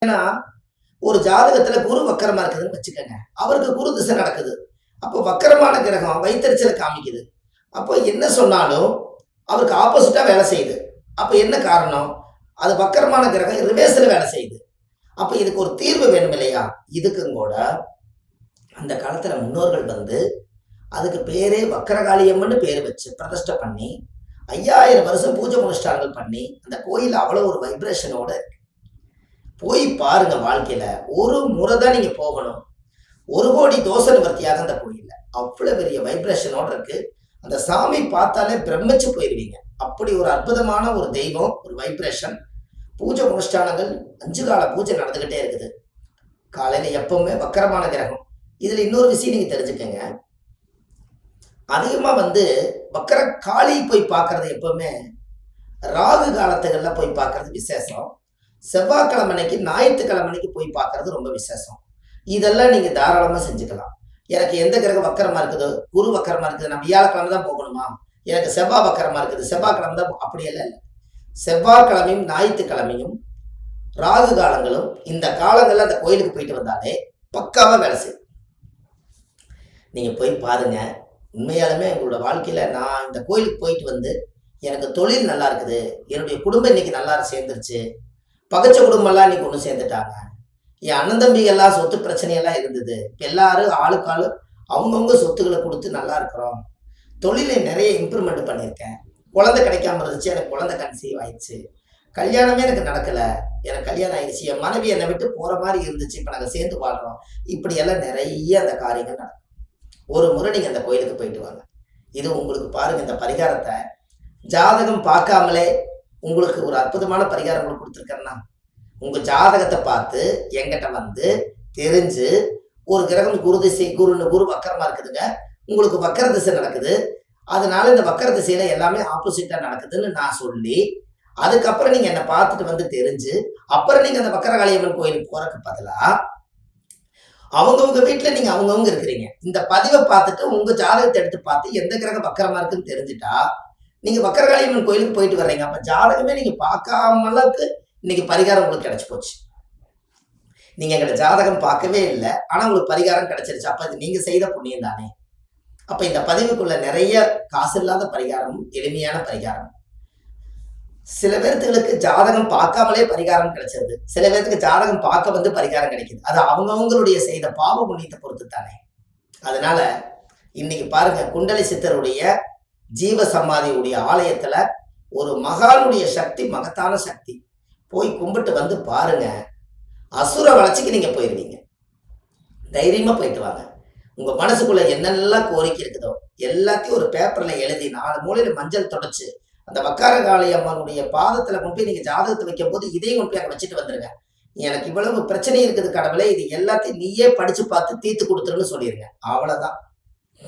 ஏன்னா, ஒரு ஜாதகத்துல குரு வக்கரமா இருக்குதுன்னு வச்சுக்கங்க. அவருக்கு குரு திசை நடக்குது. அப்போ வக்கரமான கிரகம் வைத்தறிச்சல காமிக்குது. அப்போ என்ன சொன்னாலும் அவருக்கு ஆப்போசிட்டா வேலை செய்யுது. அப்ப என்ன காரணம்? அது வக்கரமான கிரகம் ரிவர்ஸ்ல வேலை செய்யுது. அப்ப இதுக்கு ஒரு தீர்வு வேணும் இல்லையா? இதுக்கும் கூட அந்த காலத்துல முன்னோர்கள் வந்து அதுக்கு பேரே வக்கரகாளியம்மன்னு பேரு வச்சு பிரதிஷ்டை பண்ணி 5000 வருஷம் பூஜை புனஸ்காரங்கள் பண்ணி அந்த கோயில் அவ்வளவு ஒரு வைப்ரேஷனோட இருக்கு. போய் பாருங்க வாழ்க்கையில. ஒரு முறை தான் நீங்க போகணும். 1 கோடி தோஷ நிவர்த்தியாக அந்த கோயில்ல. அவ்வளவு பெரிய வைப்ரேஷனோட இருக்கு. அந்த சாமி பார்த்தாலே பிரமிச்சு போயிருவீங்க. அப்படி ஒரு அற்புதமான ஒரு தெய்வம், ஒரு வைப்ரேஷன். பூஜை அனுஷ்டானங்கள் 5 கால பூஜை நடந்துகிட்டே இருக்குது. காலையில எப்பவுமே வக்கரமான கிரகம். இதுல இன்னொரு விஷயம் நீங்க தெரிஞ்சுக்கங்க. அதிகமா வந்து வக்கர காளி போய் பார்க்கறது எப்பவுமே ராகு காலத்துகள்ல போய் பார்க்கறது விசேஷம். செவ்வாய்க்கிழமை அன்னைக்கு, ஞாயிற்றுக்கிழமை அன்னைக்கு போய் பார்க்கறது ரொம்ப விசேஷம். இதெல்லாம் நீங்க தாராளமா செஞ்சுக்கலாம். எனக்கு எந்த கிரகம் வக்கரமா இருக்குதோ, குரு வக்கரமா இருக்குது, நான் வியாழக்கிழமை தான் போகணுமா? எனக்கு செவ்வாய் வக்கரமா இருக்குது, செவ்வாய்க்கிழமை தான் அப்படியெல்லாம் இல்லை. செவ்வாய்க்கிழமையும் ஞாயிற்றுக்கிழமையும் ராகு காலங்களும் இந்த காலங்கள்ல அந்த கோயிலுக்கு போயிட்டு வந்தாலே பக்காவா வேலை செய்யும். நீங்க போய் பாருங்க. உண்மையாலுமே எங்களோட வாழ்க்கையில நான் இந்த கோயிலுக்கு போயிட்டு வந்து எனக்கு தொழில் நல்லா இருக்குது, என்னுடைய குடும்பம் இன்னைக்கு நல்லா சேர்ந்துருச்சு, பகச்ச குடும்பம்லாம் இன்னைக்கு ஒன்று சேர்ந்துட்டாங்க, என் அண்ணன் தம்பிகள்லாம் சொத்து பிரச்சனையெல்லாம் இருந்தது, எல்லாரும் ஆளுக்கு ஆளு அவங்கவுங்க சொத்துக்களை கொடுத்து நல்லா இருக்கிறோம், தொழிலை நிறைய இம்ப்ரூவ்மெண்ட் பண்ணியிருக்கேன், குழந்தை கிடைக்காம இருந்துச்சு, எனக்கு குழந்தை கன்சீவ் ஆயிடுச்சு, கல்யாணமே எனக்கு நடக்கல, எனக்கு கல்யாணம் ஆயிடுச்சு, என் மனைவி என்னை விட்டு போற மாதிரி இருந்துச்சு, இப்ப நாங்க சேர்ந்து வாழ்றோம். இப்படி எல்லாம் நிறைய அந்த காரியங்கள் நடக்கும். ஒரு முறை நீங்க அந்த கோயிலுக்கு போயிட்டு வாங்க. இது உங்களுக்கு பாருங்க, இந்த பரிகாரத்தை ஜாதகம் பார்க்காமலே உங்களுக்கு ஒரு அற்புதமான பரிகாரம் உங்களுக்கு கொடுத்துருக்கேன்னா, உங்க ஜாதகத்தை பார்த்து என்கிட்ட வந்து தெரிஞ்சு ஒரு கிரகம் குரு திசை, குரு வக்கரமா இருக்குதுங்க, உங்களுக்கு வக்கர திசை நடக்குது, அதனால இந்த வக்கர திசையில எல்லாமே ஆப்போசிட்டா நடக்குதுன்னு நான் சொல்லி, அதுக்கப்புறம் நீங்க என்னை பார்த்துட்டு வந்து தெரிஞ்சு அப்புறம் நீங்க அந்த வக்கரகாளியம்மன் கோயிலுக்கு போறதுக்கு பதிலா அவங்கவுங்க வீட்டுல நீங்க அவங்கவுங்க இருக்கிறீங்க. இந்த பதிவை பார்த்துட்டு உங்க ஜாதகத்தை எடுத்து பார்த்து எந்த கிரகம் வக்கரமா இருக்குன்னு தெரிஞ்சுட்டா நீங்க வக்கரகாளியம்மன் கோயிலுக்கு போயிட்டு வர்றீங்க. அப்ப ஜாதகமே நீங்க பார்க்காமலுக்கு இன்னைக்கு பரிகாரம் உங்களுக்கு கிடைச்சு போச்சு. நீங்க எங்களோட ஜாதகம் பார்க்கவே இல்லை, ஆனா உங்களுக்கு பரிகாரம் கிடைச்சிருச்சு. அப்ப இது நீங்க செய்த புண்ணியம் தானே. அப்ப இந்த பதிவுக்குள்ள நிறைய காசு இல்லாத பரிகாரமும் எளிமையான பரிகாரம். சில பேர்த்துகளுக்கு ஜாதகம் பார்க்காமலே பரிகாரம் கிடைச்சிருது, சில பேர்த்துக்கு ஜாதகம் பார்க்க வந்து பரிகாரம் கிடைக்குது. அது அவங்கவுங்களுடைய செய்த பாவ புண்ணியத்தை பொறுத்து தானே. அதனால இன்னைக்கு பாருங்க, குண்டலி சித்தருடைய ஜீவ சமாதியுடைய ஆலயத்துல ஒரு மகானுடைய சக்தி, மகத்தான சக்தி. போய் கும்பிட்டு வந்து பாருங்க, அசுர வளர்ச்சிக்கு நீங்க போயிருவீங்க. தைரியமா போயிட்டு வாங்க. உங்க மனசுக்குள்ள என்னெல்லாம் கோரிக்கை இருக்குதோ எல்லாத்தையும் ஒரு பேப்பர்ல எழுதி 4 மூலையில மஞ்சள் தொடச்சு அந்த வக்காரகாளி அம்மனுடைய பாதத்துல கொண்டு போய் நீங்க ஜாதகத்தை வைக்கும் போது இதையும் கொண்டு போய் அங்க வச்சுட்டு வந்துருங்க. எனக்கு இவ்வளவு பிரச்சனை இருக்குது கடவுளே, இது எல்லாத்தையும் நீயே படிச்சு பார்த்து தீர்த்து கொடுத்துருன்னு சொல்லிருங்க. அவ்வளவுதான்.